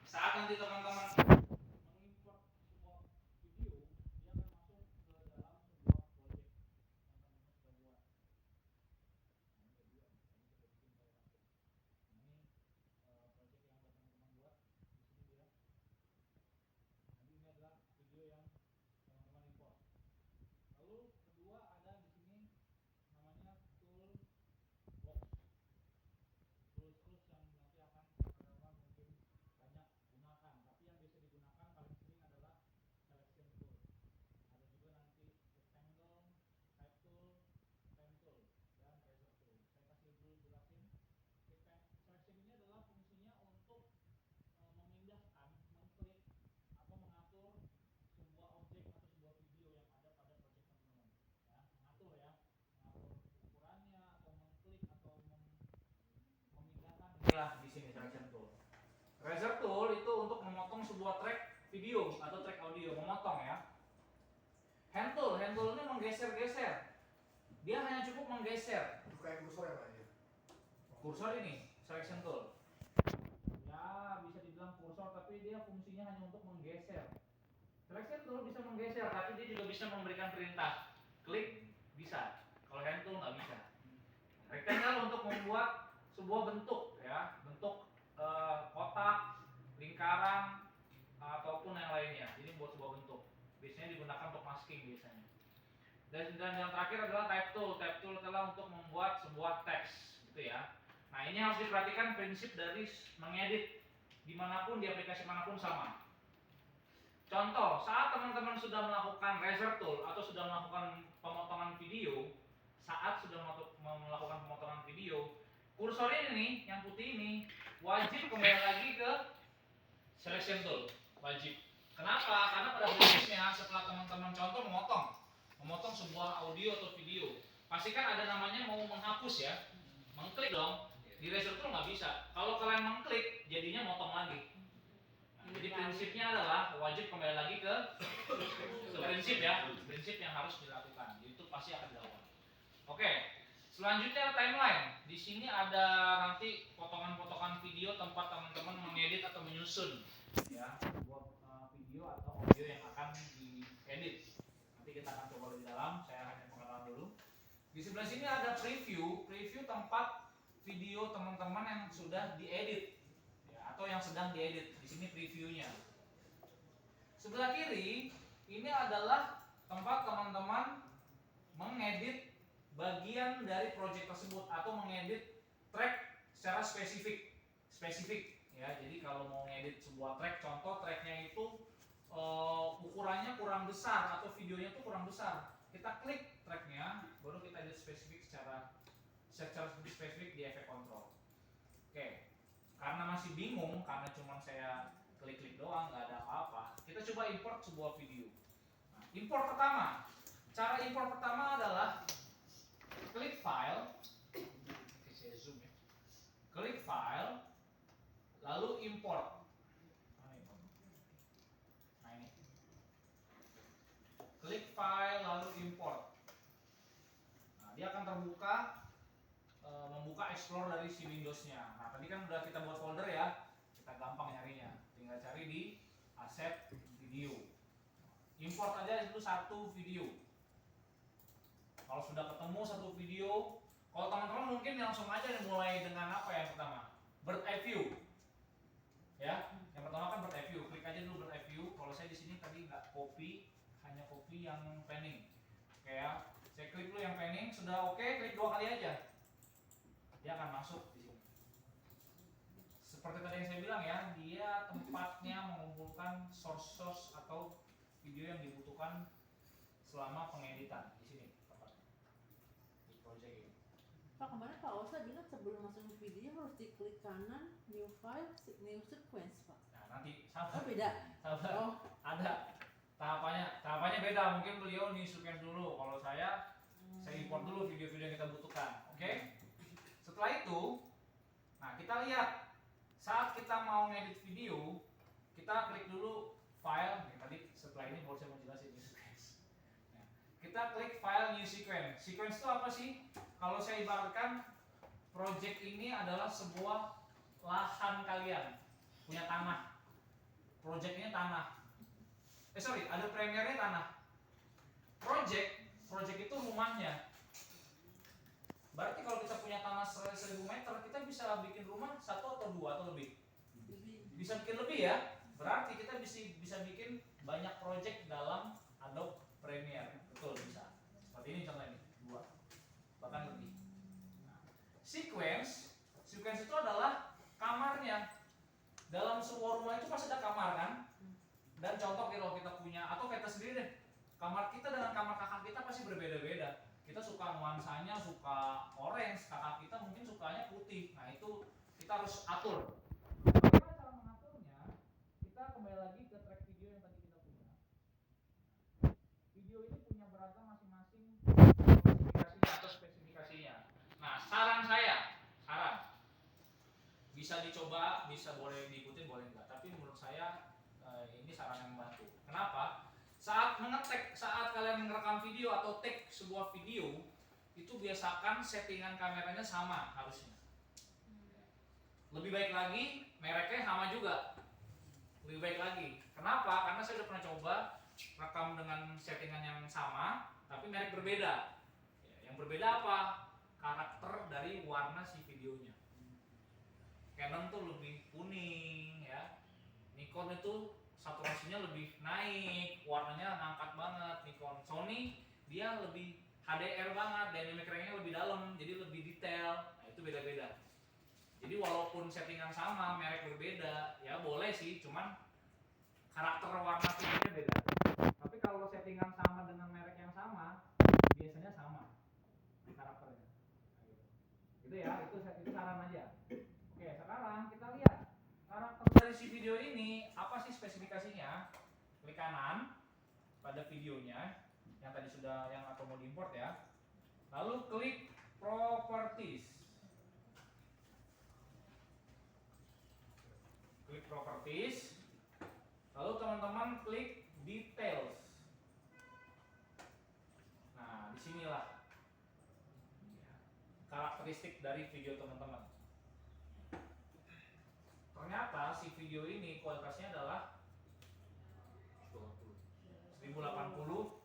saat nanti teman-teman mengimport sebuah video, dia akan masuk ke dalam sebuah project yang teman-teman sudah buat. Nah, ini kedua, ini kita bikin file custom. Nah, ini project yang udah teman-teman buat. Di sini dia. Jadi ini adalah video yang teman-teman import. Lalu kedua ada di sini namanya toolbox. Tools yang nanti akan teman-teman mungkin banyak gunakan, tapi yang bisa digunakan paling sering adalah selection tool. Ada juga nanti rectangle, type tool, pen tool, dan razor tool. Saya kasih dulu jelasin. Selection ini adalah fungsinya untuk memindahkan, mengklik atau mengatur sebuah objek atau sebuah video yang ada pada project teman-teman. Ya, mengatur ukurannya atau mengklik atau memindahkan. Inilah di sini selection tool. Razor tool itu untuk memotong sebuah track video atau track audio, memotong ya. Hand tool ini menggeser-geser. Dia hanya cukup menggeser. Bukan kursor ya Pak ya? Kursor ini selection tool. Ya, bisa dibilang kursor, tapi dia fungsinya hanya untuk menggeser. Selection tool bisa menggeser, tapi dia juga bisa memberikan perintah. Klik bisa. Kalau hand tool nggak bisa. Rectangle untuk membuat sebuah bentuk ya, bentuk kotak, lingkaran ataupun yang lainnya. Jadi buat sebuah bentuk. Biasanya digunakan untuk masking biasanya. Dan yang terakhir adalah type tool. Type tool adalah untuk membuat sebuah teks, gitu ya. Nah, ini harus diperhatikan prinsip dari mengedit dimanapun, di aplikasi manapun sama. Contoh, saat teman-teman sudah melakukan razor tool atau sudah melakukan pemotongan video, kursor ini nih, yang putih ini, wajib kembali lagi ke selection tool. Wajib. Kenapa? Karena pada prinsipnya setelah teman-teman contoh memotong sebuah audio atau video, pastikan ada namanya mau menghapus ya, mengklik dong. Di razor tool nggak bisa. Kalau kalian mengklik, jadinya motong lagi. Nah, jadi prinsipnya adalah wajib kembali lagi ke prinsip ya, prinsip yang harus dilakukan. Itu pasti akan dilakukan. Oke, selanjutnya timeline. Di sini ada nanti potongan-potongan video tempat teman-teman mengedit atau menyusun ya, buat video atau audio yang akan diedit. Nanti kita akan coba lebih dalam. Saya hanya pengenalan dulu. Di sebelah sini ada preview tempat video teman-teman yang sudah diedit ya, atau yang sedang diedit. Di sini previewnya. Sebelah kiri ini adalah tempat teman-teman mengedit bagian dari project tersebut atau mengedit track secara spesifik ya. Jadi kalau mau ngedit sebuah track, contoh tracknya itu ukurannya kurang besar atau videonya itu kurang besar, kita klik tracknya, baru kita edit spesifik secara spesifik di efek control. Oke, karena masih bingung karena cuma saya klik-klik doang, nggak ada apa-apa, kita coba import sebuah video. Nah, cara import pertama adalah klik file, saya zoom ya, klik file, lalu import. Nah ini, klik file lalu import. Nah, dia akan terbuka, membuka explore dari si Windows-nya. Nah, tadi kan udah kita buat folder ya, kita gampang nyarinya, tinggal cari di asset video, import aja itu satu video. Kalau sudah ketemu satu video, kalau teman-teman mungkin langsung aja mulai dengan apa yang pertama, bird eye view, ya. Yang pertama kan bird eye view, klik aja dulu bird eye view. Kalau saya di sini tadi nggak copy, hanya copy yang panning. Oke ya, saya klik dulu yang panning, sudah oke, klik 2 kali aja, dia akan masuk di sini. Seperti tadi yang saya bilang ya, dia tempatnya mengumpulkan source atau video yang dibutuhkan selama pengeditan di sini. Project ini. Pak, kemarin Pak Osa bilang sebelum masuk video harus diklik kanan new file new sequence Pak. Nah, nanti sabar. Oh beda. Sabar. Oh. Ada tahapannya beda. Mungkin beliau new sequence dulu. Kalau saya import dulu video-video yang kita butuhkan. Oke? Setelah itu, nah kita lihat saat kita mau ngedit video, kita klik dulu file. Tadi setelah ini baru saya mau jelasin new sequence. Kita klik file new sequence. Sequence itu apa sih? Kalau saya ibaratkan, project ini adalah sebuah lahan kalian, punya tanah. projectnya tanah. Ada Premiere-nya tanah. Project itu rumahnya. Berarti kalau kita punya tanah 1000 meter, kita bisa bikin rumah 1 atau 2 atau lebih. Bisa bikin lebih ya. Berarti kita bisa bikin banyak project dalam Adobe Premiere. Betul, bisa. Seperti ini contohnya, 2 bahkan lebih. Nah, sequence itu adalah kamarnya. Dalam sebuah rumah itu pasti ada kamar kan? Dan contoh kalau kita punya, atau kita sendiri deh, kamar kita dengan kamar kakak kita pasti berbeda-beda. Kita suka nuansanya, suka orange, kakak kita mungkin sukanya putih. Nah itu kita harus atur. Bagaimana cara mengaturnya? Kita kembali lagi ke track video yang tadi kita punya. Video ini punya beragam masing-masing spesifikasinya atau spesifikasinya. Nah saran bisa dicoba, bisa boleh diikutin, boleh enggak. Tapi menurut saya ini saran yang membantu. Kenapa? Saat kalian merekam video atau take sebuah video, itu biasakan settingan kameranya sama harusnya. Lebih baik lagi, mereknya sama juga. Lebih baik lagi. Kenapa? Karena saya udah pernah coba rekam dengan settingan yang sama, tapi merek berbeda. Yang berbeda apa? Karakter dari warna si videonya. Canon tuh lebih kuning ya. Nikon itu saturasinya lebih naik, warnanya ngangkat banget. Nikon, Sony dia lebih HDR banget, dynamic range-nya lebih dalam, jadi lebih detail. Nah, itu beda-beda. Jadi walaupun settingan sama, merek berbeda, ya boleh sih, cuman karakter warna videonya beda. Tapi kalau settingan sama dengan merek yang sama, biasanya sama karakternya. Gitu ya, itu saran aja. Oke, sekarang kita lihat karakter dari si video ini apa sih spesifikasinya. Klik kanan pada videonya yang tadi sudah atau mau diimport ya. Lalu klik properties. Klik properties. Lalu teman-teman klik details. Nah, disinilah karakteristik dari video teman-teman. Ternyata si video ini kualitasnya adalah 1080